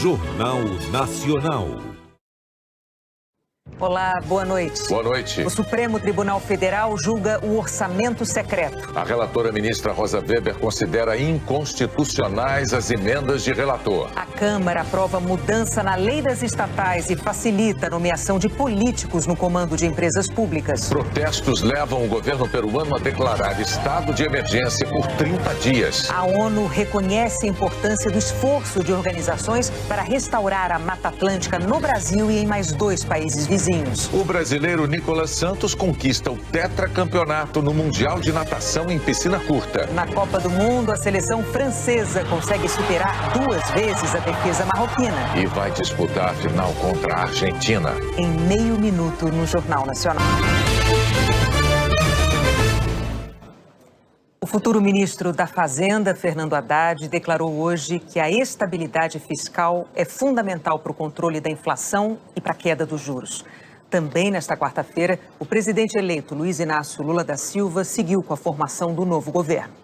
Jornal Nacional. Olá, boa noite. Boa noite. O Supremo Tribunal Federal julga o orçamento secreto. A relatora ministra Rosa Weber considera inconstitucionais as emendas de relator. A Câmara aprova mudança na lei das estatais e facilita a nomeação de políticos no comando de empresas públicas. Protestos levam o governo peruano a declarar estado de emergência por 30 dias. A ONU reconhece a importância do esforço de organizações para restaurar a Mata Atlântica no Brasil e em mais 2 países vizinhos. O brasileiro Nicolas Santos conquista o tetracampeonato no Mundial de Natação em piscina curta. Na Copa do Mundo, a seleção francesa consegue superar 2 vezes a defesa marroquina. E vai disputar a final contra a Argentina. Em meio minuto no Jornal Nacional. O futuro ministro da Fazenda, Fernando Haddad, declarou hoje que a estabilidade fiscal é fundamental para o controle da inflação e para a queda dos juros. Também nesta quarta-feira, o presidente eleito Luiz Inácio Lula da Silva seguiu com a formação do novo governo.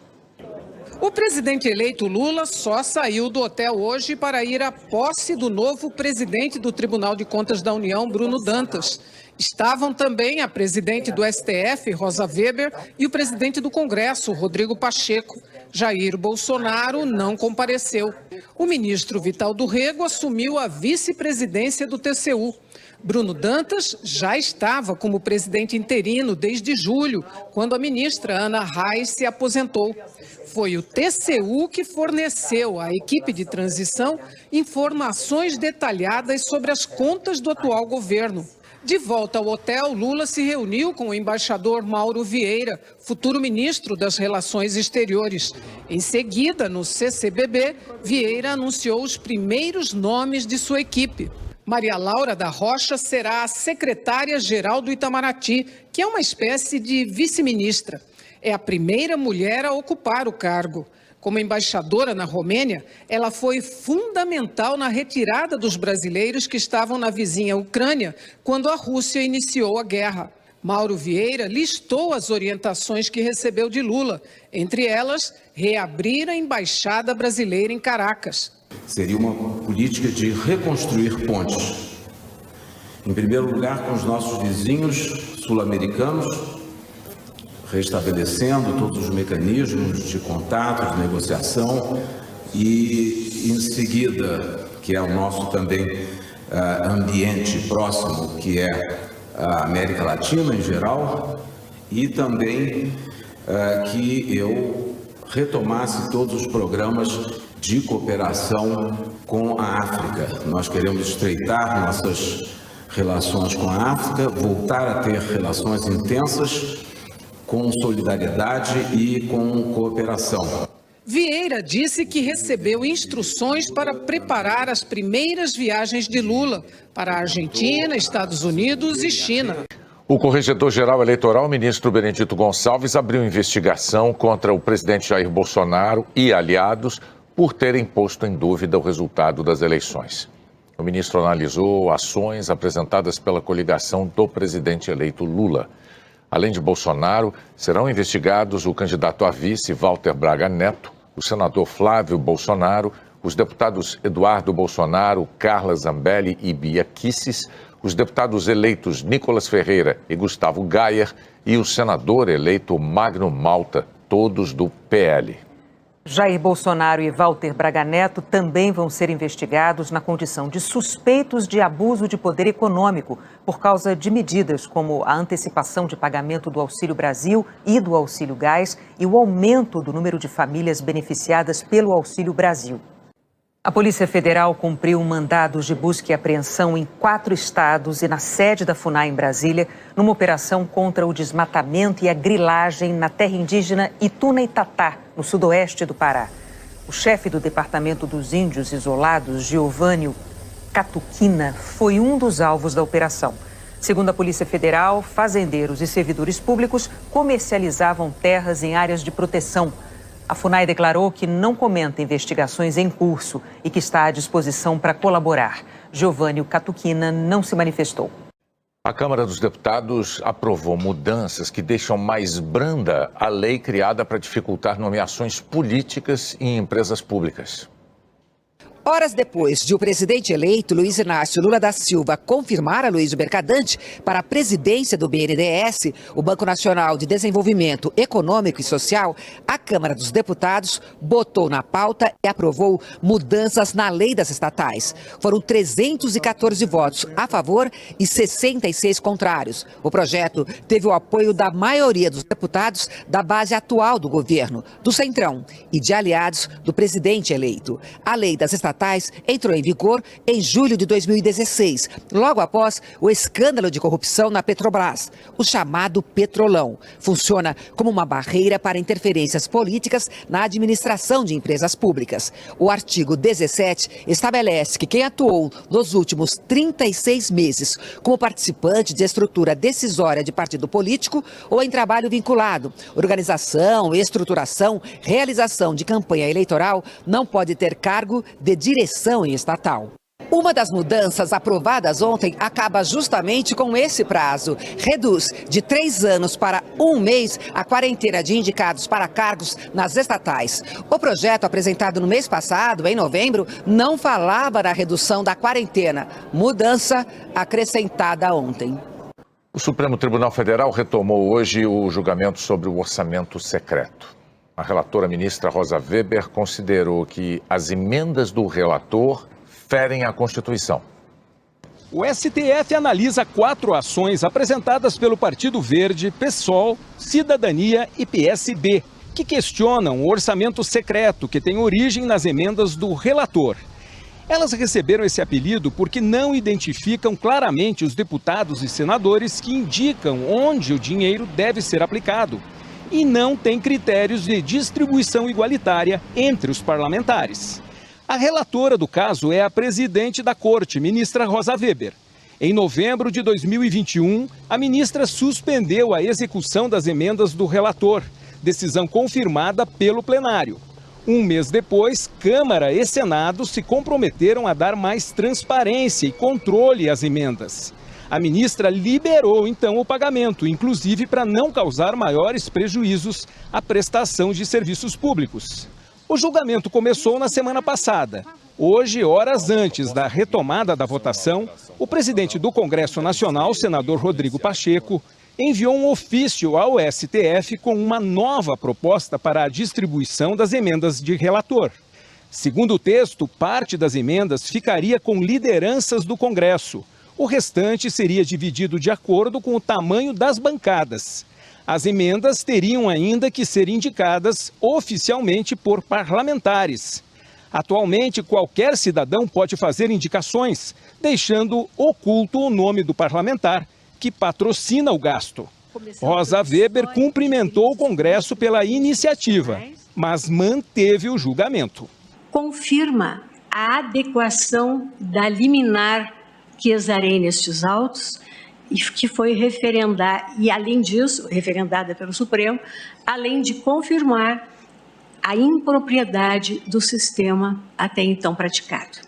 O presidente eleito Lula só saiu do hotel hoje para ir à posse do novo presidente do Tribunal de Contas da União, Bruno Dantas. Estavam também a presidente do STF, Rosa Weber, e o presidente do Congresso, Rodrigo Pacheco. Jair Bolsonaro não compareceu. O ministro Vital do Rego assumiu a vice-presidência do TCU. Bruno Dantas já estava como presidente interino desde julho, quando a ministra Ana Reis se aposentou. Foi o TCU que forneceu à equipe de transição informações detalhadas sobre as contas do atual governo. De volta ao hotel, Lula se reuniu com o embaixador Mauro Vieira, futuro ministro das Relações Exteriores. Em seguida, no CCBB, Vieira anunciou os primeiros nomes de sua equipe. Maria Laura da Rocha será a secretária-geral do Itamaraty, que é uma espécie de vice-ministra. É a primeira mulher a ocupar o cargo. Como embaixadora na Romênia, ela foi fundamental na retirada dos brasileiros que estavam na vizinha Ucrânia quando a Rússia iniciou a guerra. Mauro Vieira listou as orientações que recebeu de Lula, entre elas, reabrir a embaixada brasileira em Caracas. Seria uma política de reconstruir pontes. Em primeiro lugar, com os nossos vizinhos sul-americanos, restabelecendo todos os mecanismos de contato, de negociação e, em seguida, que é o nosso também ambiente próximo, que é a América Latina em geral, e também que eu retomasse todos os programas de cooperação com a África. Nós queremos estreitar nossas relações com a África, voltar a ter relações intensas com solidariedade e com cooperação. Vieira disse que recebeu instruções para preparar as primeiras viagens de Lula para a Argentina, Estados Unidos e China. O corregedor-geral eleitoral, ministro Benedito Gonçalves, abriu investigação contra o presidente Jair Bolsonaro e aliados por terem posto em dúvida o resultado das eleições. O ministro analisou ações apresentadas pela coligação do presidente eleito Lula. Além de Bolsonaro, serão investigados o candidato a vice, Walter Braga Neto, o senador Flávio Bolsonaro, os deputados Eduardo Bolsonaro, Carla Zambelli e Bia Kicis, os deputados eleitos Nicolas Ferreira e Gustavo Gayer e o senador eleito Magno Malta, todos do PL. Jair Bolsonaro e Walter Braga Neto também vão ser investigados na condição de suspeitos de abuso de poder econômico por causa de medidas como a antecipação de pagamento do Auxílio Brasil e do Auxílio Gás e o aumento do número de famílias beneficiadas pelo Auxílio Brasil. A Polícia Federal cumpriu mandados de busca e apreensão em 4 estados e na sede da FUNAI em Brasília, numa operação contra o desmatamento e a grilagem na terra indígena Ituna-Itatá, no sudoeste do Pará. O chefe do Departamento dos Índios Isolados, Giovânio Catuquina, foi um dos alvos da operação. Segundo a Polícia Federal, fazendeiros e servidores públicos comercializavam terras em áreas de proteção. A FUNAI declarou que não comenta investigações em curso e que está à disposição para colaborar. Giovânio Catuquina não se manifestou. A Câmara dos Deputados aprovou mudanças que deixam mais branda a lei criada para dificultar nomeações políticas em empresas públicas. Horas depois de o presidente eleito, Luiz Inácio Lula da Silva, confirmar a Aloysio Mercadante para a presidência do BNDES, o Banco Nacional de Desenvolvimento Econômico e Social, a Câmara dos Deputados botou na pauta e aprovou mudanças na lei das estatais. Foram 314 votos a favor e 66 contrários. O projeto teve o apoio da maioria dos deputados da base atual do governo, do Centrão, e de aliados do presidente eleito. A lei das estatais entrou em vigor em julho de 2016, logo após o escândalo de corrupção na Petrobras, o chamado Petrolão. Funciona como uma barreira para interferências políticas na administração de empresas públicas. O artigo 17 estabelece que quem atuou nos últimos 36 meses como participante de estrutura decisória de partido político ou em trabalho vinculado, organização, estruturação, realização de campanha eleitoral, não pode ter cargo de direção em estatal. Uma das mudanças aprovadas ontem acaba justamente com esse prazo. Reduz de 3 anos para 1 mês a quarentena de indicados para cargos nas estatais. O projeto apresentado no mês passado, em novembro, não falava da redução da quarentena. Mudança acrescentada ontem. O Supremo Tribunal Federal retomou hoje o julgamento sobre o orçamento secreto. A relatora ministra Rosa Weber considerou que as emendas do relator ferem a Constituição. O STF analisa 4 ações apresentadas pelo Partido Verde, PSOL, Cidadania e PSB, que questionam o orçamento secreto que tem origem nas emendas do relator. Elas receberam esse apelido porque não identificam claramente os deputados e senadores que indicam onde o dinheiro deve ser aplicado e não têm critérios de distribuição igualitária entre os parlamentares. A relatora do caso é a presidente da Corte, ministra Rosa Weber. Em novembro de 2021, a ministra suspendeu a execução das emendas do relator, decisão confirmada pelo plenário. 1 mês depois, Câmara e Senado se comprometeram a dar mais transparência e controle às emendas. A ministra liberou, então, o pagamento, inclusive para não causar maiores prejuízos à prestação de serviços públicos. O julgamento começou na semana passada. Hoje, horas antes da retomada da votação, o presidente do Congresso Nacional, senador Rodrigo Pacheco, enviou um ofício ao STF com uma nova proposta para a distribuição das emendas de relator. Segundo o texto, parte das emendas ficaria com lideranças do Congresso. O restante seria dividido de acordo com o tamanho das bancadas. As emendas teriam ainda que ser indicadas oficialmente por parlamentares. Atualmente, qualquer cidadão pode fazer indicações, deixando oculto o nome do parlamentar que patrocina o gasto. Rosa Weber cumprimentou o Congresso pela iniciativa, mas manteve o julgamento. Confirma a adequação da liminar que exarei nestes autos e que foi referendada, e além disso, referendada pelo Supremo, além de confirmar a impropriedade do sistema até então praticado.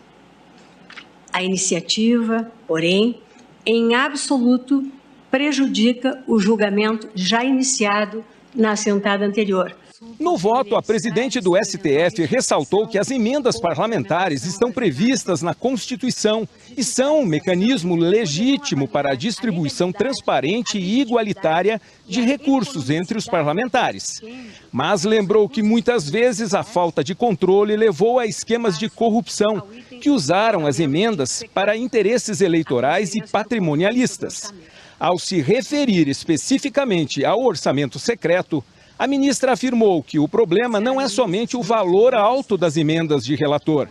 A iniciativa, porém, em absoluto prejudica o julgamento já iniciado na assentada anterior. No voto, a presidente do STF ressaltou que as emendas parlamentares estão previstas na Constituição e são um mecanismo legítimo para a distribuição transparente e igualitária de recursos entre os parlamentares. Mas lembrou que muitas vezes a falta de controle levou a esquemas de corrupção que usaram as emendas para interesses eleitorais e patrimonialistas. Ao se referir especificamente ao orçamento secreto, a ministra afirmou que o problema não é somente o valor alto das emendas de relator,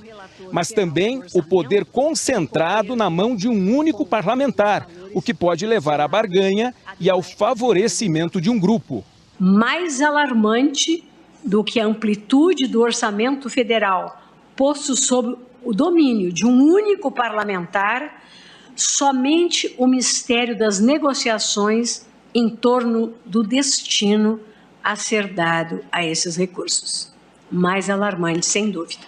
mas também o poder concentrado na mão de um único parlamentar, o que pode levar à barganha e ao favorecimento de um grupo. Mais alarmante do que a amplitude do orçamento federal posto sob o domínio de um único parlamentar, somente o mistério das negociações em torno do destino a ser dado a esses recursos. Mais alarmante, sem dúvida,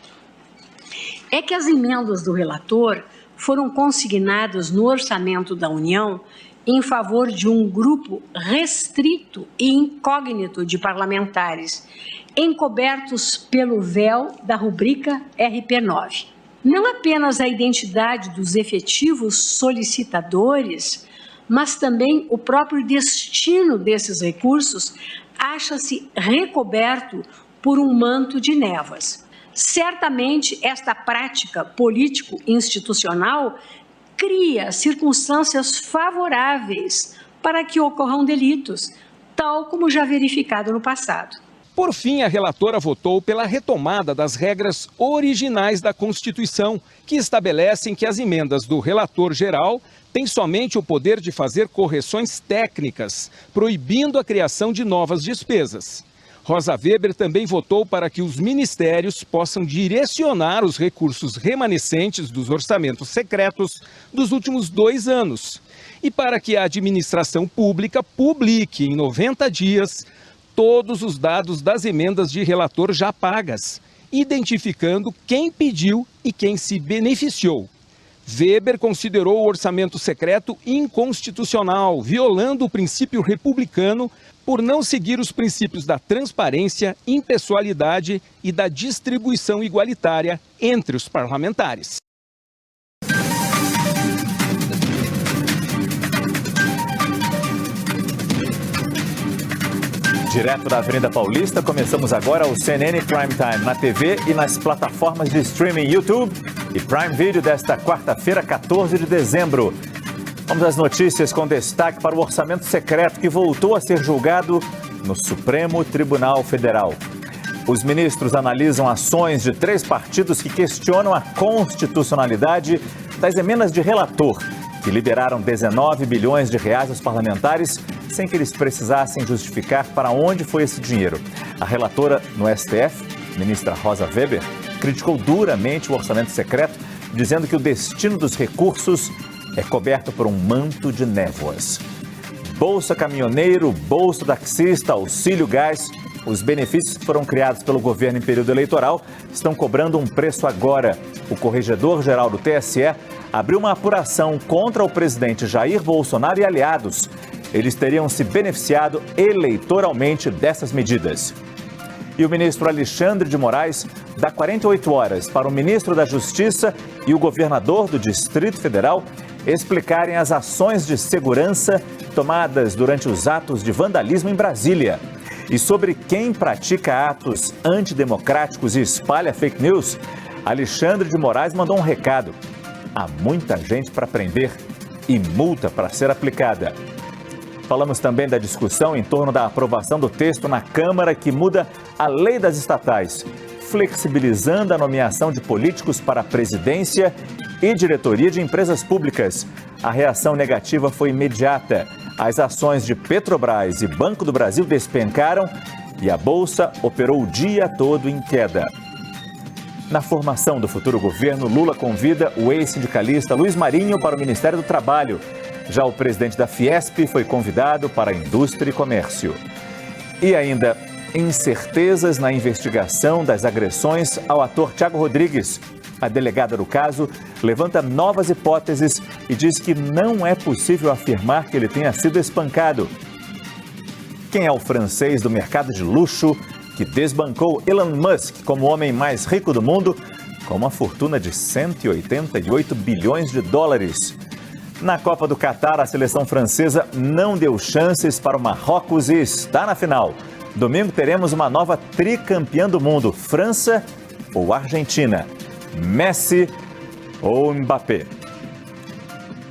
é que as emendas do relator foram consignadas no orçamento da União em favor de um grupo restrito e incógnito de parlamentares, encobertos pelo véu da rubrica RP9. não apenas a identidade dos efetivos solicitadores, mas também o próprio destino desses recursos acha-se recoberto por um manto de névoas. Certamente, esta prática político-institucional cria circunstâncias favoráveis para que ocorram delitos, tal como já verificado no passado. Por fim, a relatora votou pela retomada das regras originais da Constituição, que estabelecem que as emendas do relator geral têm somente o poder de fazer correções técnicas, proibindo a criação de novas despesas. Rosa Weber também votou para que os ministérios possam direcionar os recursos remanescentes dos orçamentos secretos dos últimos 2 anos e para que a administração pública publique em 90 dias todos os dados das emendas de relator já pagas, identificando quem pediu e quem se beneficiou. Weber considerou o orçamento secreto inconstitucional, violando o princípio republicano por não seguir os princípios da transparência, impessoalidade e da distribuição igualitária entre os parlamentares. Direto da Avenida Paulista, começamos agora o CNN Prime Time na TV e nas plataformas de streaming YouTube e Prime Video desta quarta-feira, 14 de dezembro. Vamos às notícias com destaque para o orçamento secreto que voltou a ser julgado no Supremo Tribunal Federal. Os ministros analisam ações de 3 partidos que questionam a constitucionalidade das emendas de relator, que liberaram 19 bilhões de reais aos parlamentares sem que eles precisassem justificar para onde foi esse dinheiro. A relatora no STF, ministra Rosa Weber, criticou duramente o orçamento secreto, dizendo que o destino dos recursos é coberto por um manto de névoas. Bolsa caminhoneiro, bolsa taxista, auxílio gás, os benefícios que foram criados pelo governo em período eleitoral estão cobrando um preço agora. O corregedor-geral do TSE abriu uma apuração contra o presidente Jair Bolsonaro e aliados. Eles teriam se beneficiado eleitoralmente dessas medidas. E o ministro Alexandre de Moraes dá 48 horas para o ministro da Justiça e o governador do Distrito Federal explicarem as ações de segurança tomadas durante os atos de vandalismo em Brasília. E sobre quem pratica atos antidemocráticos e espalha fake news, Alexandre de Moraes mandou um recado. Há muita gente para prender e multa para ser aplicada. Falamos também da discussão em torno da aprovação do texto na Câmara que muda a lei das estatais, flexibilizando a nomeação de políticos para a presidência e diretoria de empresas públicas. A reação negativa foi imediata. As ações de Petrobras e Banco do Brasil despencaram e a Bolsa operou o dia todo em queda. Na formação do futuro governo, Lula convida o ex-sindicalista Luiz Marinho para o Ministério do Trabalho. Já o presidente da Fiesp foi convidado para a Indústria e Comércio. E ainda, incertezas na investigação das agressões ao ator Thiago Rodrigues. A delegada do caso levanta novas hipóteses e diz que não é possível afirmar que ele tenha sido espancado. Quem é o francês do mercado de luxo que desbancou Elon Musk como o homem mais rico do mundo, com uma fortuna de 188 bilhões de dólares? Na Copa do Catar, a seleção francesa não deu chances para o Marrocos e está na final. Domingo teremos uma nova tricampeã do mundo, França ou Argentina, Messi ou Mbappé.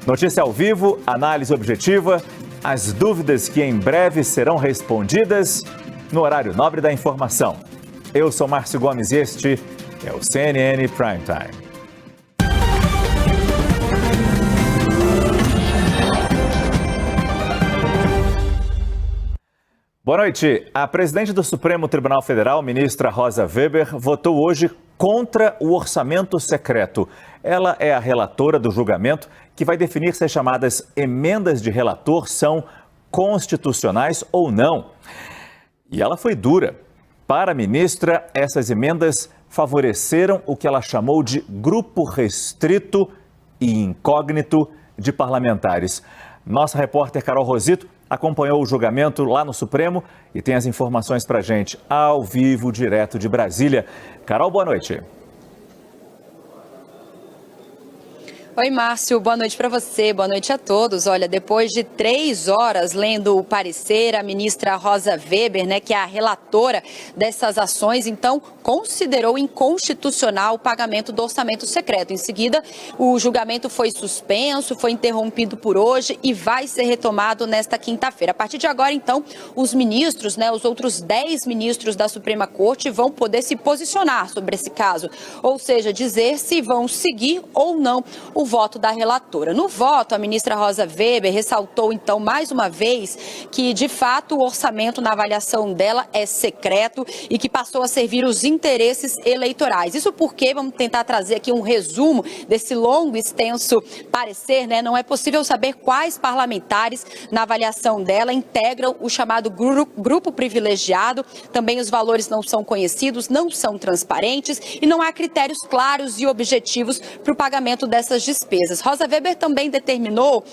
Notícia ao vivo, análise objetiva, as dúvidas que em breve serão respondidas no horário nobre da informação. Eu sou Márcio Gomes e este é o CNN Prime Time. Boa noite. A presidente do Supremo Tribunal Federal, ministra Rosa Weber, votou hoje contra o orçamento secreto. Ela é a relatora do julgamento que vai definir se as chamadas emendas de relator são constitucionais ou não. E ela foi dura. Para a ministra, essas emendas favoreceram o que ela chamou de grupo restrito e incógnito de parlamentares. Nossa repórter Carol Rosito acompanhou o julgamento lá no Supremo e tem as informações para a gente ao vivo, direto de Brasília. Carol, boa noite. Oi, Márcio, boa noite para você, boa noite a todos. Olha, depois de 3 horas lendo o parecer, a ministra Rosa Weber, que é a relatora dessas ações, então considerou inconstitucional o pagamento do orçamento secreto. Em seguida, o julgamento foi suspenso, foi interrompido por hoje e vai ser retomado nesta quinta-feira. A partir de agora, então, os ministros, os outros 10 ministros da Suprema Corte vão poder se posicionar sobre esse caso, ou seja, dizer se vão seguir ou não o voto da relatora. No voto, a ministra Rosa Weber ressaltou, então, mais uma vez, que, de fato, o orçamento, na avaliação dela, é secreto e que passou a servir os interesses eleitorais. Isso porque, vamos tentar trazer aqui um resumo desse longo e extenso parecer, não é possível saber quais parlamentares, na avaliação dela, integram o chamado grupo privilegiado. Também os valores não são conhecidos, não são transparentes e não há critérios claros e objetivos para o pagamento dessas despesas. Rosa Weber também determinou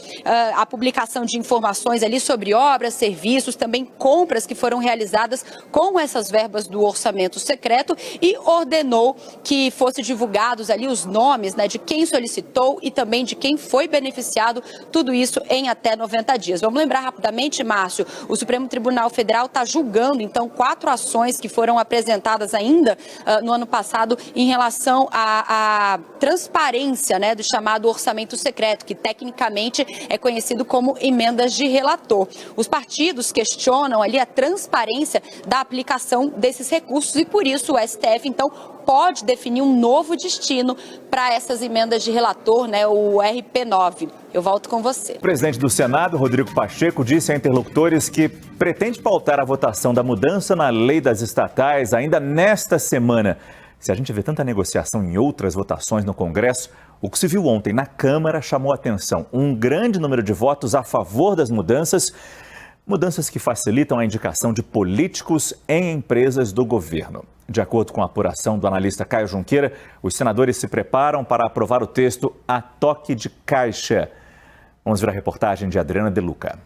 a publicação de informações ali sobre obras, serviços, também compras que foram realizadas com essas verbas do orçamento secreto e ordenou que fossem divulgados ali os nomes de quem solicitou e também de quem foi beneficiado, tudo isso em até 90 dias. Vamos lembrar rapidamente, Márcio, o Supremo Tribunal Federal está julgando, então, 4 ações que foram apresentadas ainda no ano passado em relação à transparência do chamado orçamento secreto, que tecnicamente é conhecido como emendas de relator. Os partidos questionam ali a transparência da aplicação desses recursos e, por isso, o STF, então, pode definir um novo destino para essas emendas de relator, o RP9. Eu volto com você. O presidente do Senado, Rodrigo Pacheco, disse a interlocutores que pretende pautar a votação da mudança na lei das estatais ainda nesta semana. Se a gente vê tanta negociação em outras votações no Congresso, o que se viu ontem na Câmara chamou a atenção. Um grande número de votos a favor das mudanças que facilitam a indicação de políticos em empresas do governo. De acordo com a apuração do analista Caio Junqueira, os senadores se preparam para aprovar o texto a toque de caixa. Vamos ver a reportagem de Adriana De Luca.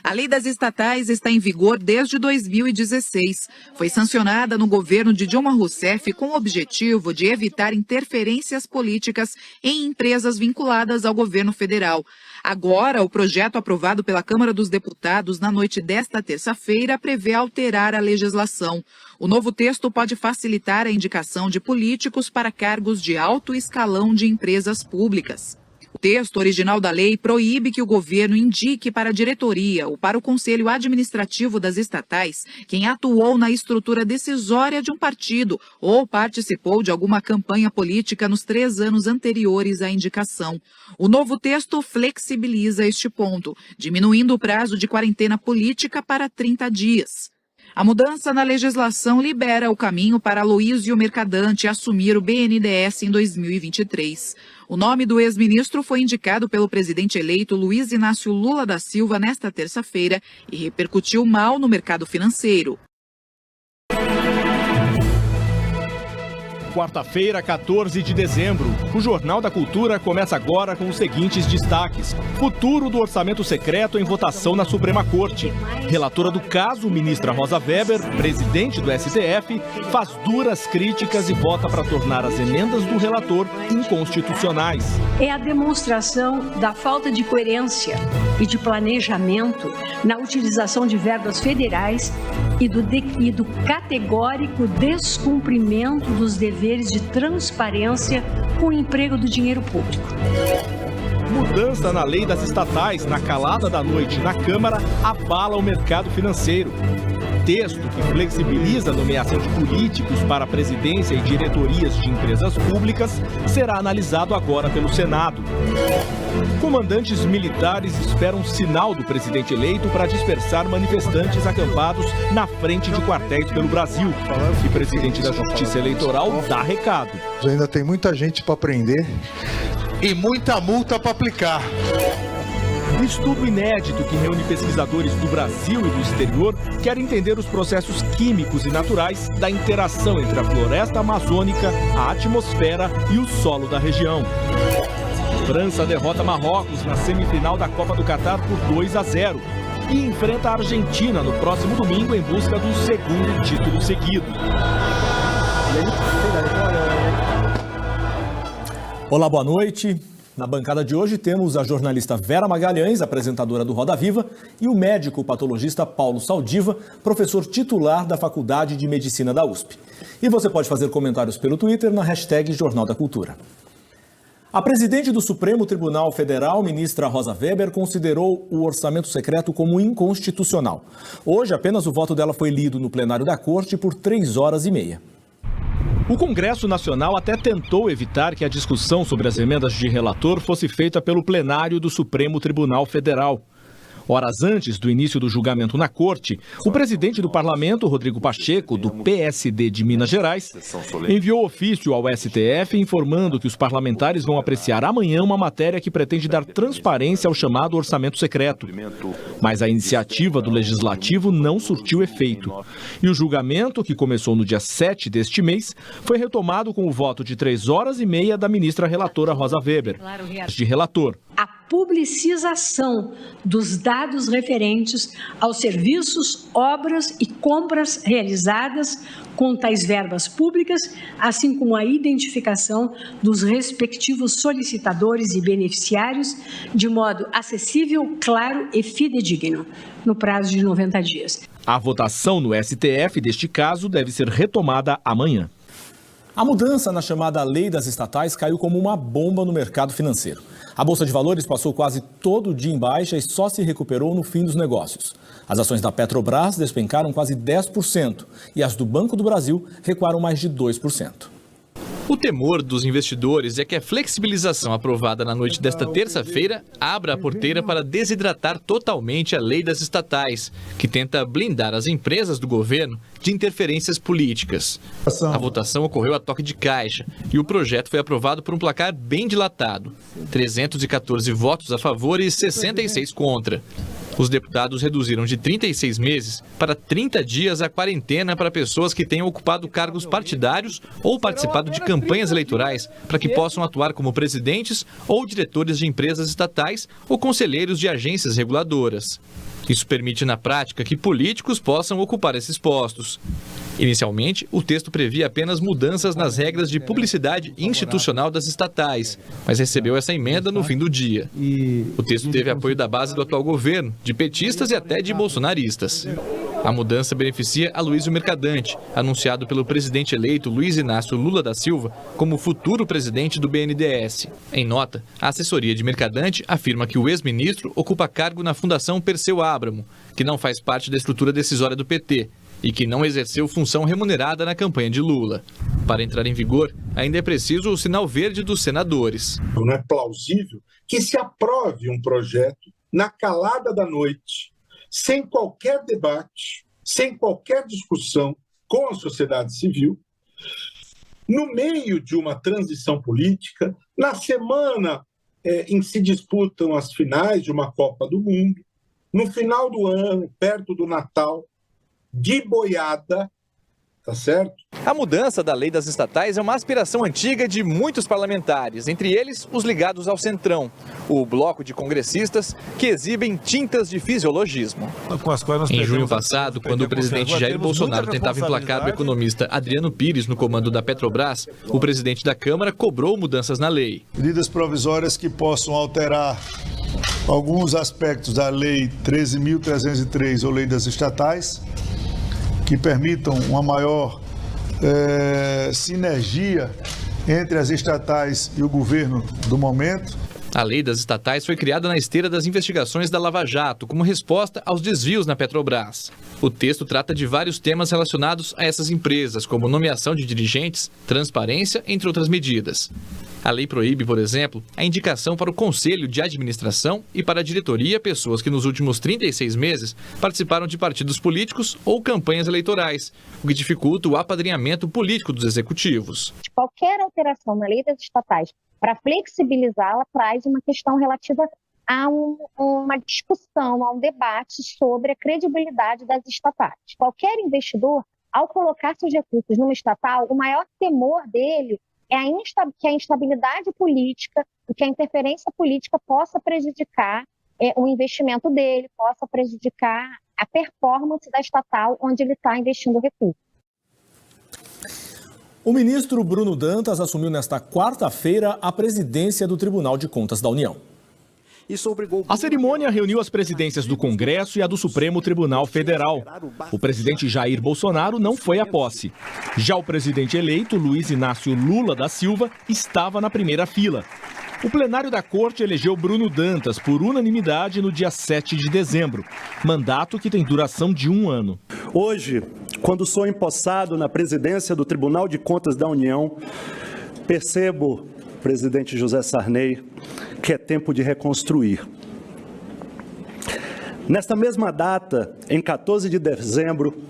A lei das estatais está em vigor desde 2016. Foi sancionada no governo de Dilma Rousseff com o objetivo de evitar interferências políticas em empresas vinculadas ao governo federal. Agora, o projeto aprovado pela Câmara dos Deputados na noite desta terça-feira prevê alterar a legislação. O novo texto pode facilitar a indicação de políticos para cargos de alto escalão de empresas públicas. O texto original da lei proíbe que o governo indique para a diretoria ou para o conselho administrativo das estatais quem atuou na estrutura decisória de um partido ou participou de alguma campanha política nos 3 anos anteriores à indicação. O novo texto flexibiliza este ponto, diminuindo o prazo de quarentena política para 30 dias. A mudança na legislação libera o caminho para Aloysio Mercadante assumir o BNDES em 2023. O nome do ex-ministro foi indicado pelo presidente eleito Luiz Inácio Lula da Silva nesta terça-feira e repercutiu mal no mercado financeiro. Quarta-feira, 14 de dezembro. O Jornal da Cultura começa agora com os seguintes destaques. Futuro do orçamento secreto em votação na Suprema Corte. Relatora do caso, ministra Rosa Weber, presidente do STF, faz duras críticas e vota para tornar as emendas do relator inconstitucionais. É a demonstração da falta de coerência e de planejamento na utilização de verbas federais e do categórico descumprimento dos deveres de transparência com o emprego do dinheiro público. Mudança na lei das estatais na calada da noite na Câmara abala o mercado financeiro. Texto que flexibiliza a nomeação de políticos para a presidência e diretorias de empresas públicas será analisado agora pelo Senado. Comandantes militares esperam sinal do presidente eleito para dispersar manifestantes acampados na frente de quartéis pelo Brasil. E o presidente da Justiça Eleitoral dá recado. Ainda tem muita gente para prender e muita multa para aplicar. Um estudo inédito que reúne pesquisadores do Brasil e do exterior quer entender os processos químicos e naturais da interação entre a floresta amazônica, a atmosfera e o solo da região. França derrota Marrocos na semifinal da Copa do Catar por 2-0 e enfrenta a Argentina no próximo domingo em busca do segundo título seguido. Olá, boa noite. Na bancada de hoje temos a jornalista Vera Magalhães, apresentadora do Roda Viva, e o médico patologista Paulo Saldiva, professor titular da Faculdade de Medicina da USP. E você pode fazer comentários pelo Twitter na hashtag Jornal da Cultura. A presidente do Supremo Tribunal Federal, ministra Rosa Weber, considerou o orçamento secreto como inconstitucional. Hoje, apenas o voto dela foi lido no plenário da Corte por 3 horas e meia. O Congresso Nacional até tentou evitar que a discussão sobre as emendas de relator fosse feita pelo plenário do Supremo Tribunal Federal. Horas antes do início do julgamento na Corte, o presidente do Parlamento, Rodrigo Pacheco, do PSD de Minas Gerais, enviou ofício ao STF informando que os parlamentares vão apreciar amanhã uma matéria que pretende dar transparência ao chamado orçamento secreto. Mas a iniciativa do Legislativo não surtiu efeito. E o julgamento, que começou no dia 7 deste mês, foi retomado com o voto de 3 horas e meia da ministra relatora Rosa Weber. De relator. A publicização dos dados referentes aos serviços, obras e compras realizadas com tais verbas públicas, assim como a identificação dos respectivos solicitadores e beneficiários de modo acessível, claro e fidedigno, no prazo de 90 dias. A votação no STF deste caso deve ser retomada amanhã. A mudança na chamada Lei das Estatais caiu como uma bomba no mercado financeiro. A Bolsa de Valores passou quase todo o dia em baixa e só se recuperou no fim dos negócios. As ações da Petrobras despencaram quase 10% e as do Banco do Brasil recuaram mais de 2%. O temor dos investidores é que a flexibilização aprovada na noite desta terça-feira abra a porteira para desidratar totalmente a lei das estatais, que tenta blindar as empresas do governo de interferências políticas. A votação ocorreu a toque de caixa e o projeto foi aprovado por um placar bem dilatado, 314 votos a favor e 66 contra. Os deputados reduziram de 36 meses para 30 dias a quarentena para pessoas que tenham ocupado cargos partidários ou participado de campanhas eleitorais para que possam atuar como presidentes ou diretores de empresas estatais ou conselheiros de agências reguladoras. Isso permite, na prática, que políticos possam ocupar esses postos. Inicialmente, o texto previa apenas mudanças nas regras de publicidade institucional das estatais, mas recebeu essa emenda no fim do dia. O texto teve apoio da base do atual governo, de petistas e até de bolsonaristas. A mudança beneficia Aloysio Mercadante, anunciado pelo presidente eleito Luiz Inácio Lula da Silva como futuro presidente do BNDES. Em nota, a assessoria de Mercadante afirma que o ex-ministro ocupa cargo na Fundação Perseu Abramo, que não faz parte da estrutura decisória do PT, e que não exerceu função remunerada na campanha de Lula. Para entrar em vigor, ainda é preciso o sinal verde dos senadores. Não é plausível que se aprove um projeto na calada da noite, sem qualquer debate, sem qualquer discussão com a sociedade civil, no meio de uma transição política, na semana em que se disputam as finais de uma Copa do Mundo, no final do ano, perto do Natal, de boiada, tá certo? A mudança da lei das estatais é uma aspiração antiga de muitos parlamentares, entre eles os ligados ao Centrão, o bloco de congressistas que exibem tintas de fisiologismo. Em junho passado, quando o presidente Jair Bolsonaro tentava emplacar o economista Adriano Pires no comando da Petrobras, o presidente da Câmara cobrou mudanças na lei. Medidas provisórias que possam alterar alguns aspectos da Lei 13.303 ou Lei das Estatais, que permitam uma maior sinergia entre as estatais e o governo do momento. A lei das estatais foi criada na esteira das investigações da Lava Jato, como resposta aos desvios na Petrobras. O texto trata de vários temas relacionados a essas empresas, como nomeação de dirigentes, transparência, entre outras medidas. A lei proíbe, por exemplo, a indicação para o Conselho de Administração e para a diretoria pessoas que nos últimos 36 meses participaram de partidos políticos ou campanhas eleitorais, o que dificulta o apadrinhamento político dos executivos. Qualquer alteração na lei das estatais para flexibilizá-la traz uma questão relativa a uma discussão, a um debate sobre a credibilidade das estatais. Qualquer investidor, ao colocar seus recursos numa estatal, o maior temor dele é que a instabilidade política, que a interferência política possa prejudicar o investimento dele, possa prejudicar a performance da estatal onde ele está investindo recursos. O ministro Bruno Dantas assumiu nesta quarta-feira a presidência do Tribunal de Contas da União. A cerimônia reuniu as presidências do Congresso e a do Supremo Tribunal Federal. O presidente Jair Bolsonaro não foi à posse. Já o presidente eleito, Luiz Inácio Lula da Silva, estava na primeira fila. O plenário da Corte elegeu Bruno Dantas por unanimidade no dia 7 de dezembro, mandato que tem duração de 1 ano. Hoje, quando sou empossado na presidência do Tribunal de Contas da União, percebo, presidente José Sarney, que é tempo de reconstruir. Nesta mesma data, em 14 de dezembro,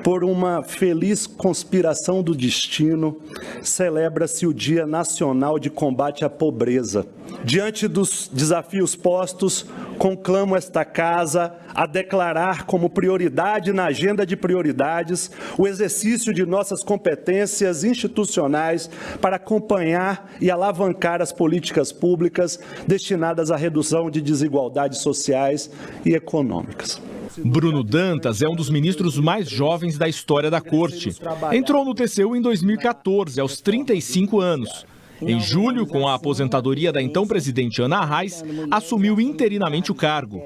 por uma feliz conspiração do destino, celebra-se o Dia Nacional de Combate à Pobreza. Diante dos desafios postos, conclamo esta Casa a declarar como prioridade na agenda de prioridades o exercício de nossas competências institucionais para acompanhar e alavancar as políticas públicas destinadas à redução de desigualdades sociais e econômicas. Bruno Dantas é um dos ministros mais jovens da história da Corte. Entrou no TCU em 2014, aos 35 anos. Em julho, com a aposentadoria da então presidente Ana Arraes, assumiu interinamente o cargo.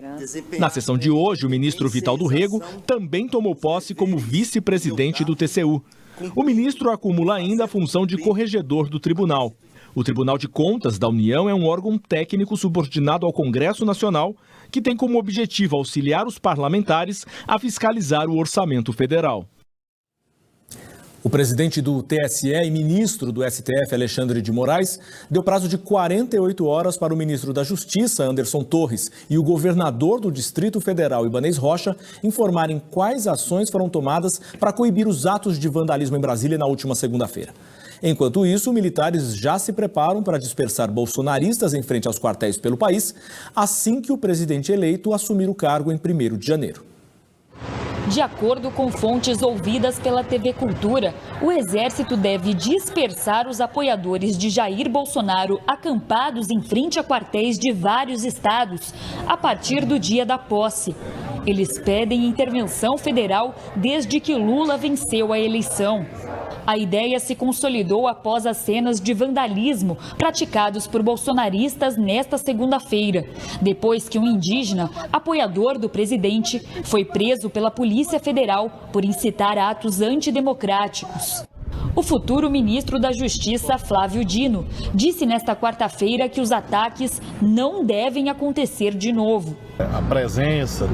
Na sessão de hoje, o ministro Vital do Rego também tomou posse como vice-presidente do TCU. O ministro acumula ainda a função de corregedor do tribunal. O Tribunal de Contas da União é um órgão técnico subordinado ao Congresso Nacional que tem como objetivo auxiliar os parlamentares a fiscalizar o orçamento federal. O presidente do TSE e ministro do STF, Alexandre de Moraes, deu prazo de 48 horas para o ministro da Justiça, Anderson Torres, e o governador do Distrito Federal, Ibanez Rocha, informarem quais ações foram tomadas para coibir os atos de vandalismo em Brasília na última segunda-feira. Enquanto isso, militares já se preparam para dispersar bolsonaristas em frente aos quartéis pelo país, assim que o presidente eleito assumir o cargo em 1º de janeiro. De acordo com fontes ouvidas pela TV Cultura, o Exército deve dispersar os apoiadores de Jair Bolsonaro acampados em frente a quartéis de vários estados a partir do dia da posse. Eles pedem intervenção federal desde que Lula venceu a eleição. A ideia se consolidou após as cenas de vandalismo praticados por bolsonaristas nesta segunda-feira, depois que um indígena, apoiador do presidente, foi preso pela Polícia Federal por incitar atos antidemocráticos. O futuro ministro da Justiça, Flávio Dino, disse nesta quarta-feira que os ataques não devem acontecer de novo. A presença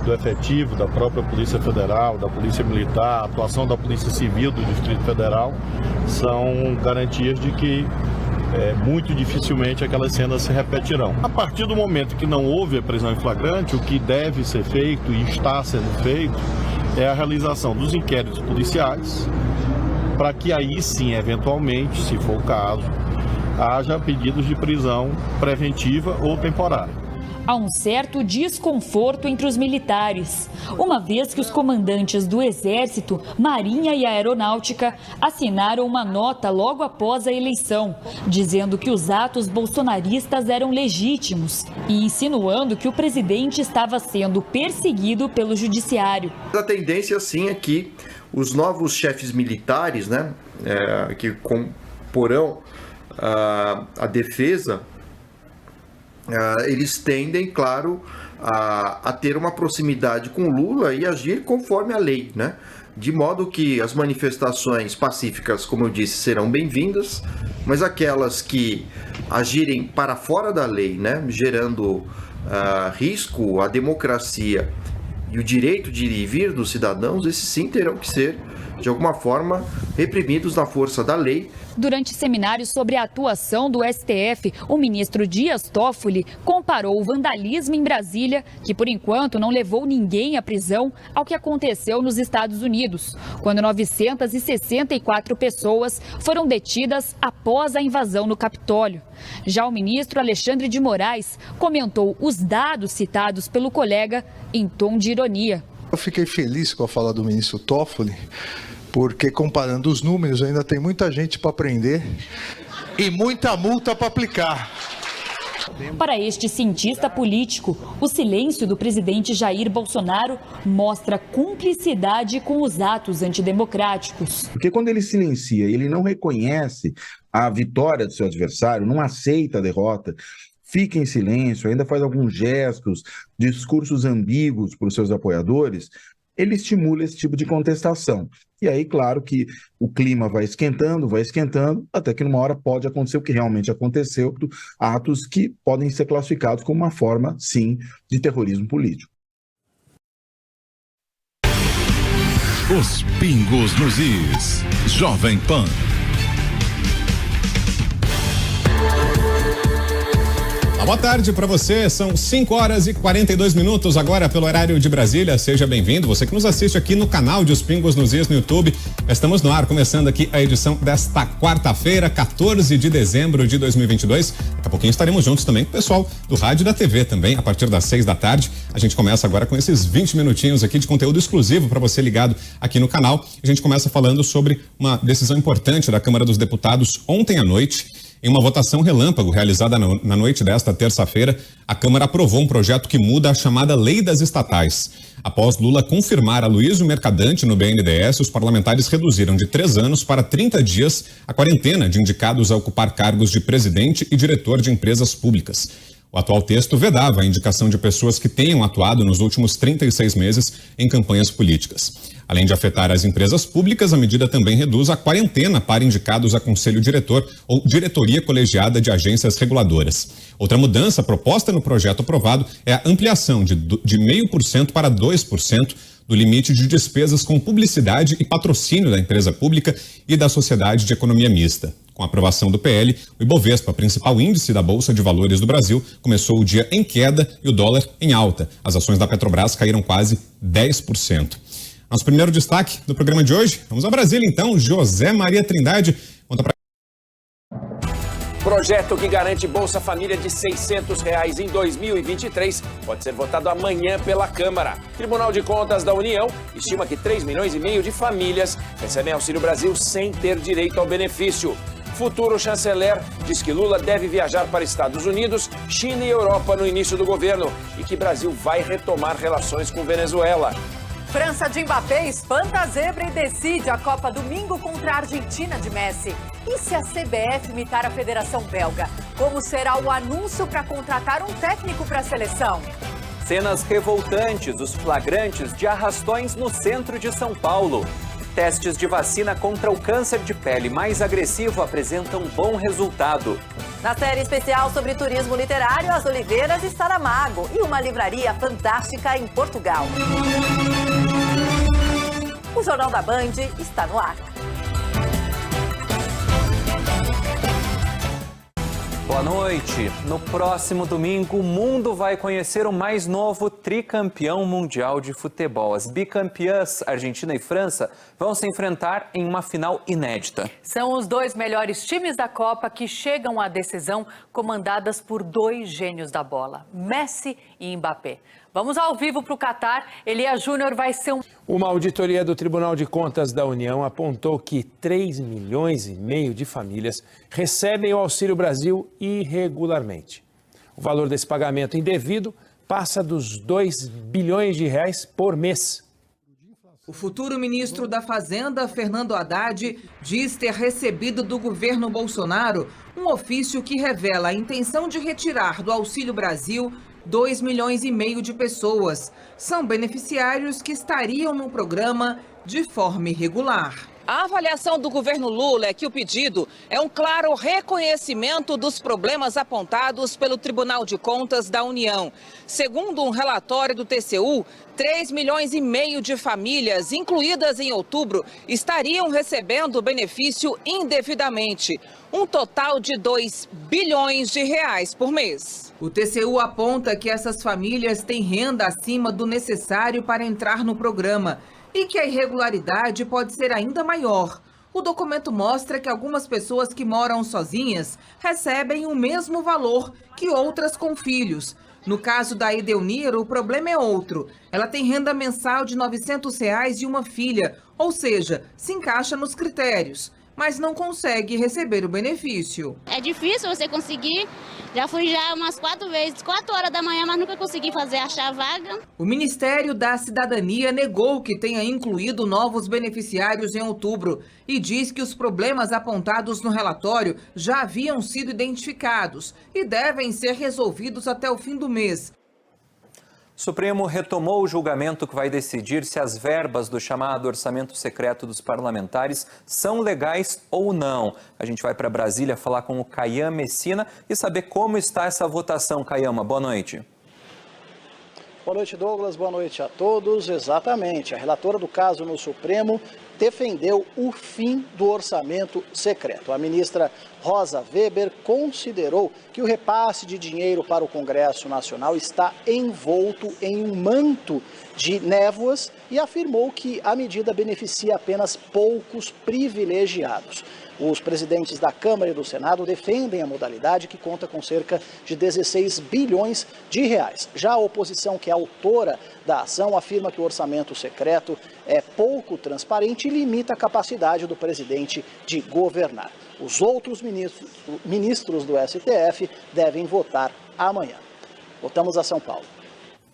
do efetivo da própria Polícia Federal, da Polícia Militar, a atuação da Polícia Civil do Distrito Federal são garantias de que muito dificilmente aquelas cenas se repetirão. A partir do momento que não houve a prisão em flagrante, o que deve ser feito e está sendo feito é a realização dos inquéritos policiais, para que aí sim, eventualmente, se for o caso, haja pedidos de prisão preventiva ou temporária. Há um certo desconforto entre os militares, uma vez que os comandantes do Exército, Marinha e Aeronáutica assinaram uma nota logo após a eleição, dizendo que os atos bolsonaristas eram legítimos e insinuando que o presidente estava sendo perseguido pelo judiciário. A tendência, sim, é que os novos chefes militares, que comporão a defesa, eles tendem, claro, a ter uma proximidade com Lula e agir conforme a lei, De modo que as manifestações pacíficas, como eu disse, serão bem-vindas, mas aquelas que agirem para fora da lei, gerando risco à democracia e o direito de ir e vir dos cidadãos, esses sim terão que ser, de alguma forma, reprimidos na força da lei. Durante seminários sobre a atuação do STF, o ministro Dias Toffoli comparou o vandalismo em Brasília, que por enquanto não levou ninguém à prisão, ao que aconteceu nos Estados Unidos, quando 964 pessoas foram detidas após a invasão no Capitólio. Já o ministro Alexandre de Moraes comentou os dados citados pelo colega em tom de ironia. Eu fiquei feliz com a fala do ministro Toffoli, porque comparando os números ainda tem muita gente para prender e muita multa para aplicar. Para este cientista político, o silêncio do presidente Jair Bolsonaro mostra cumplicidade com os atos antidemocráticos. Porque quando ele silencia, ele não reconhece a vitória do seu adversário, não aceita a derrota, fica em silêncio, ainda faz alguns gestos, discursos ambíguos para os seus apoiadores, ele estimula esse tipo de contestação. E aí, claro que o clima vai esquentando, até que numa hora pode acontecer o que realmente aconteceu, atos que podem ser classificados como uma forma, sim, de terrorismo político. Os pingos nos is. Jovem Pan. Boa tarde para você, são 5 horas e 42 minutos agora pelo horário de Brasília. Seja bem-vindo, você que nos assiste aqui no canal de Os Pingos nos Is no YouTube. Estamos no ar, começando aqui a edição desta quarta-feira, 14 de dezembro de 2022. Daqui a pouquinho estaremos juntos também com o pessoal do rádio e da TV também, a partir das 6 da tarde. A gente começa agora com esses 20 minutinhos aqui de conteúdo exclusivo para você ligado aqui no canal. A gente começa falando sobre uma decisão importante da Câmara dos Deputados ontem à noite. Em uma votação relâmpago realizada na noite desta terça-feira, a Câmara aprovou um projeto que muda a chamada Lei das Estatais. Após Lula confirmar Aloysio Mercadante no BNDES, os parlamentares reduziram de 3 anos para 30 dias a quarentena de indicados a ocupar cargos de presidente e diretor de empresas públicas. O atual texto vedava a indicação de pessoas que tenham atuado nos últimos 36 meses em campanhas políticas. Além de afetar as empresas públicas, a medida também reduz a quarentena para indicados a conselho diretor ou diretoria colegiada de agências reguladoras. Outra mudança proposta no projeto aprovado é a ampliação de 0,5% para 2% do limite de despesas com publicidade e patrocínio da empresa pública e da sociedade de economia mista. Com a aprovação do PL, o Ibovespa, principal índice da Bolsa de Valores do Brasil, começou o dia em queda e o dólar em alta. As ações da Petrobras caíram quase 10%. Nosso primeiro destaque do programa de hoje, vamos a Brasília então, José Maria Trindade, conta pra... Projeto que garante Bolsa Família de R$600 em 2023 pode ser votado amanhã pela Câmara. Tribunal de Contas da União estima que 3,5 milhões de famílias recebem Auxílio Brasil sem ter direito ao benefício. Futuro chanceler diz que Lula deve viajar para Estados Unidos, China e Europa no início do governo e que Brasil vai retomar relações com Venezuela. França de Mbappé espanta a zebra e decide a Copa domingo contra a Argentina de Messi. E se a CBF imitar a Federação Belga? Como será o anúncio para contratar um técnico para a seleção? Cenas revoltantes, os flagrantes de arrastões no centro de São Paulo. Testes de vacina contra o câncer de pele mais agressivo apresentam bom resultado. Na série especial sobre turismo literário, as Oliveiras e Saramago e uma livraria fantástica em Portugal. O Jornal da Band está no ar. Boa noite. No próximo domingo, o mundo vai conhecer o mais novo tricampeão mundial de futebol. As bicampeãs, Argentina e França, vão se enfrentar em uma final inédita. São os 2 melhores times da Copa que chegam à decisão, comandadas por 2 gênios da bola, Messi e Mbappé. Vamos ao vivo para o Catar. Elias Júnior vai ser Uma auditoria do Tribunal de Contas da União apontou que 3,5 milhões de famílias recebem o Auxílio Brasil irregularmente. O valor desse pagamento indevido passa dos R$2 bilhões por mês. O futuro ministro da Fazenda, Fernando Haddad, diz ter recebido do governo Bolsonaro um ofício que revela a intenção de retirar do Auxílio Brasil 2,5 milhões de pessoas. São beneficiários que estariam no programa de forma irregular. A avaliação do governo Lula é que o pedido é um claro reconhecimento dos problemas apontados pelo Tribunal de Contas da União. Segundo um relatório do TCU, 3,5 milhões de famílias, incluídas em outubro, estariam recebendo o benefício indevidamente. Um total de R$2 bilhões por mês. O TCU aponta que essas famílias têm renda acima do necessário para entrar no programa e que a irregularidade pode ser ainda maior. O documento mostra que algumas pessoas que moram sozinhas recebem o mesmo valor que outras com filhos. No caso da Edelnir, o problema é outro. Ela tem renda mensal de R$900 e uma filha, ou seja, se encaixa nos critérios. mas não consegue receber o benefício. É difícil você conseguir, já fui umas 4 vezes, 4 horas da manhã, mas nunca consegui achar a vaga. O Ministério da Cidadania negou que tenha incluído novos beneficiários em outubro e diz que os problemas apontados no relatório já haviam sido identificados e devem ser resolvidos até o fim do mês. O Supremo retomou o julgamento que vai decidir se as verbas do chamado orçamento secreto dos parlamentares são legais ou não. A gente vai para Brasília falar com o Caian Messina e saber como está essa votação. Caiama, boa noite. Boa noite, Douglas. Boa noite a todos. Exatamente. A relatora do caso no Supremo defendeu o fim do orçamento secreto. A ministra Rosa Weber considerou que o repasse de dinheiro para o Congresso Nacional está envolto em um manto de névoas e afirmou que a medida beneficia apenas poucos privilegiados. Os presidentes da Câmara e do Senado defendem a modalidade, que conta com cerca de 16 bilhões de reais. Já a oposição, que é autora da ação, afirma que o orçamento secreto é pouco transparente e limita a capacidade do presidente de governar. Os outros ministros do STF devem votar amanhã. Voltamos a São Paulo.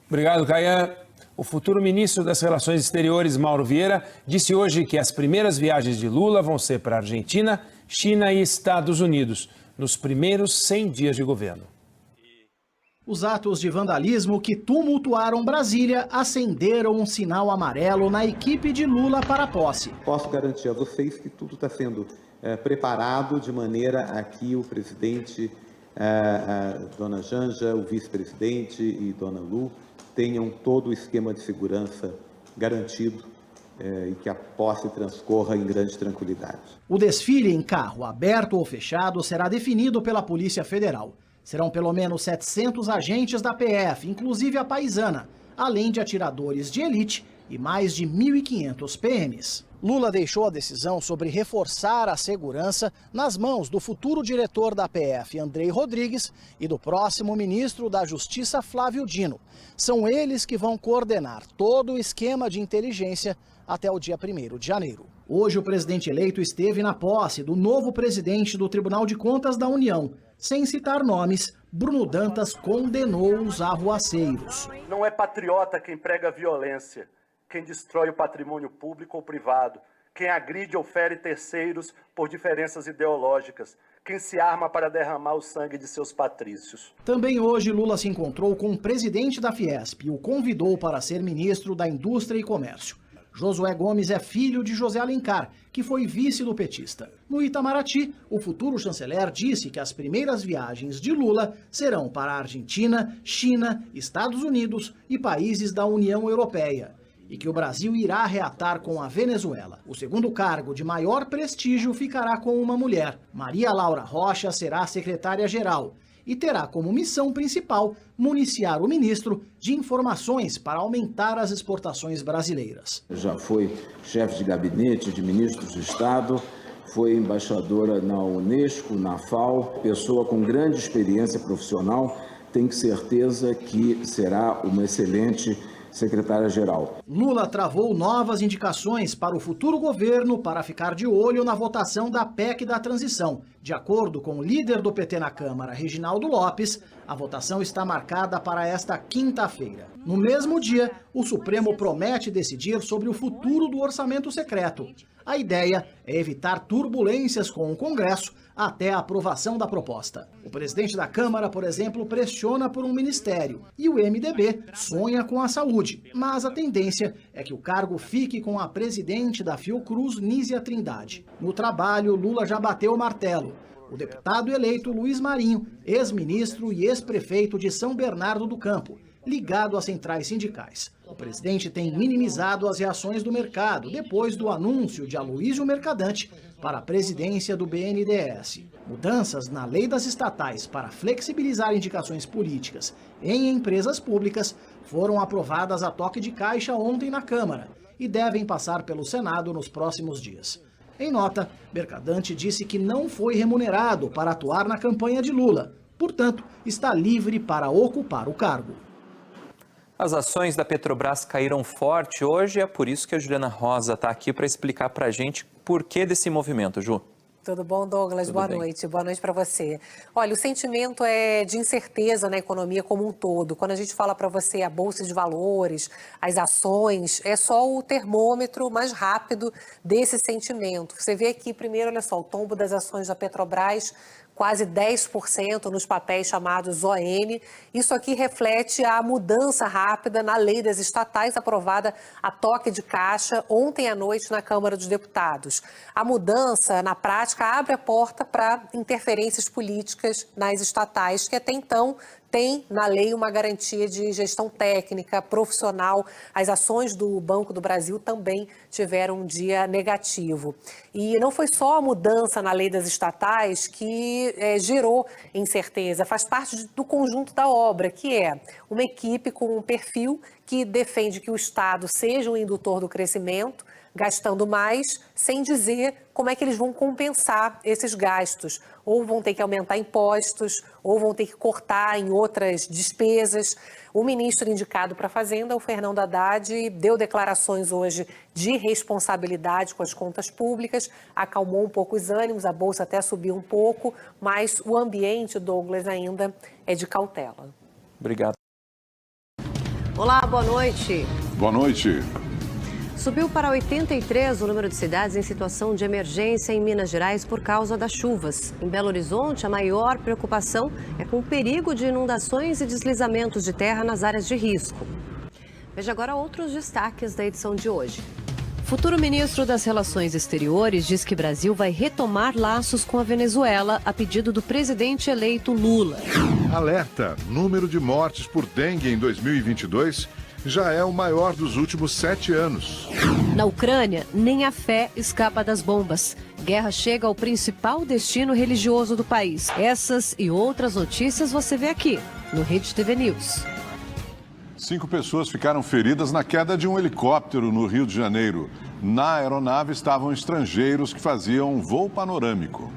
Obrigado, Caian. O futuro ministro das Relações Exteriores, Mauro Vieira, disse hoje que as primeiras viagens de Lula vão ser para a Argentina, China e Estados Unidos, nos primeiros 100 dias de governo. Os atos de vandalismo que tumultuaram Brasília acenderam um sinal amarelo na equipe de Lula para a posse. Posso garantir a vocês que tudo está sendo preparado de maneira a que o presidente, dona Janja, o vice-presidente e dona Lu tenham todo o esquema de segurança garantido e que a posse transcorra em grande tranquilidade. O desfile em carro, aberto ou fechado, será definido pela Polícia Federal. Serão pelo menos 700 agentes da PF, inclusive a paisana, além de atiradores de elite e mais de 1.500 PMs. Lula deixou a decisão sobre reforçar a segurança nas mãos do futuro diretor da PF, Andrei Rodrigues, e do próximo ministro da Justiça, Flávio Dino. São eles que vão coordenar todo o esquema de inteligência até o dia 1º de janeiro. Hoje, o presidente eleito esteve na posse do novo presidente do Tribunal de Contas da União. Sem citar nomes, Bruno Dantas condenou os arruaceiros. Não é patriota quem prega violência, quem destrói o patrimônio público ou privado, quem agride ou fere terceiros por diferenças ideológicas, quem se arma para derramar o sangue de seus patrícios. Também hoje, Lula se encontrou com o presidente da Fiesp e o convidou para ser ministro da Indústria e Comércio. Josué Gomes é filho de José Alencar, que foi vice do petista. No Itamaraty, o futuro chanceler disse que as primeiras viagens de Lula serão para a Argentina, China, Estados Unidos e países da União Europeia, e que o Brasil irá reatar com a Venezuela. O segundo cargo de maior prestígio ficará com uma mulher. Maria Laura Rocha será secretária-geral e terá como missão principal municiar o ministro de informações para aumentar as exportações brasileiras. Já foi chefe de gabinete de ministros de Estado, foi embaixadora na Unesco, na FAO, pessoa com grande experiência profissional, tenho certeza que será uma excelente secretária-geral. Lula travou novas indicações para o futuro governo para ficar de olho na votação da PEC da transição. De acordo com o líder do PT na Câmara, Reginaldo Lopes, a votação está marcada para esta quinta-feira. No mesmo dia, o Supremo promete decidir sobre o futuro do orçamento secreto. A ideia é evitar turbulências com o Congresso até a aprovação da proposta. O presidente da Câmara, por exemplo, pressiona por um ministério e o MDB sonha com a saúde, mas a tendência é que o cargo fique com a presidente da Fiocruz, Nízia Trindade. No trabalho, Lula já bateu o martelo. O deputado eleito Luiz Marinho, ex-ministro e ex-prefeito de São Bernardo do Campo, ligado às centrais sindicais. O presidente tem minimizado as reações do mercado depois do anúncio de Aloysio Mercadante para a presidência do BNDES. Mudanças na lei das estatais para flexibilizar indicações políticas em empresas públicas foram aprovadas a toque de caixa ontem na Câmara e devem passar pelo Senado nos próximos dias. Em nota, Mercadante disse que não foi remunerado para atuar na campanha de Lula, portanto, está livre para ocupar o cargo. As ações da Petrobras caíram forte hoje e é por isso que a Juliana Rosa está aqui para explicar para a gente por que desse movimento, Ju. Tudo bom, Douglas? Boa noite. Boa noite para você. Olha, o sentimento é de incerteza na economia como um todo. Quando a gente fala para você a Bolsa de Valores, as ações, é só o termômetro mais rápido desse sentimento. Você vê aqui primeiro, olha só, o tombo das ações da Petrobras, quase 10% nos papéis chamados ON. Isso aqui reflete a mudança rápida na lei das estatais, aprovada a toque de caixa ontem à noite na Câmara dos Deputados. A mudança, na prática, abre a porta para interferências políticas nas estatais, que até então tem na lei uma garantia de gestão técnica, profissional. As ações do Banco do Brasil também tiveram um dia negativo. E não foi só a mudança na lei das estatais que gerou incerteza, faz parte do conjunto da obra, que é uma equipe com um perfil que defende que o Estado seja o indutor do crescimento, gastando mais, sem dizer como é que eles vão compensar esses gastos. Ou vão ter que aumentar impostos, ou vão ter que cortar em outras despesas. O ministro indicado para a Fazenda, o Fernando Haddad, deu declarações hoje de responsabilidade com as contas públicas, acalmou um pouco os ânimos, a Bolsa até subiu um pouco, mas o ambiente, Douglas, ainda é de cautela. Obrigado. Olá, boa noite. Boa noite. Subiu para 83 o número de cidades em situação de emergência em Minas Gerais por causa das chuvas. Em Belo Horizonte, a maior preocupação é com o perigo de inundações e deslizamentos de terra nas áreas de risco. Veja agora outros destaques da edição de hoje. Futuro ministro das Relações Exteriores diz que Brasil vai retomar laços com a Venezuela a pedido do presidente eleito Lula. Alerta: número de mortes por dengue em 2022 já é o maior dos últimos 7 anos. Na Ucrânia, nem a fé escapa das bombas. Guerra chega ao principal destino religioso do país. Essas e outras notícias você vê aqui, no Rede TV News. 5 pessoas ficaram feridas na queda de um helicóptero no Rio de Janeiro. Na aeronave estavam estrangeiros que faziam um voo panorâmico.